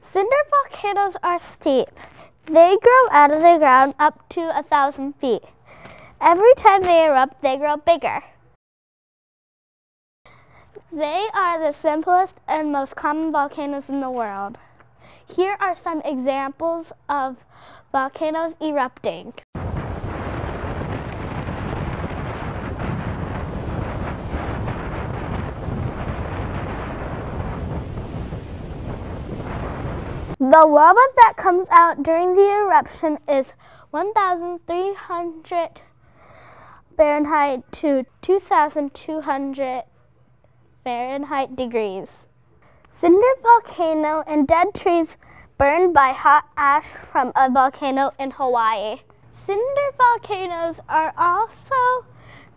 Cinder volcanoes are steep. They grow out of the ground up to 1,000 feet. Every time they erupt, they grow bigger. They are the simplest and most common volcanoes in the world. Here are some examples of volcanoes erupting. The lava that comes out during the eruption is 1,300 Fahrenheit to 2,200 Fahrenheit degrees. Cinder volcano and dead trees burned by hot ash from a volcano in Hawaii. Cinder volcanoes are also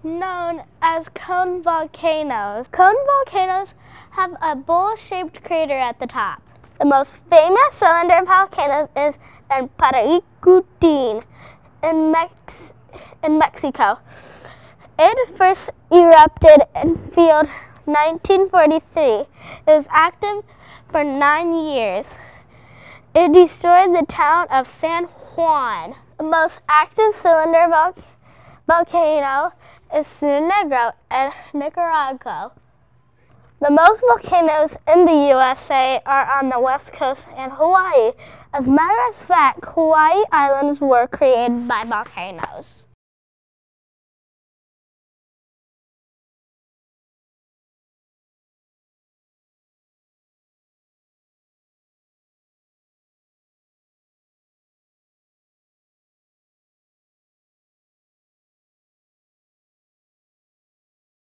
known as cone volcanoes. Cone volcanoes have a bowl-shaped crater at the top. The most famous cylinder volcano is in Paraícutin in Mexico. It first erupted in field 1943. It was active for 9 years. It destroyed the town of San Juan. The most active cylinder volcano is Cerro Negro in Nicaragua. The most volcanoes in the USA are on the West Coast and Hawaii. As a matter of fact, Hawaii Islands were created by volcanoes.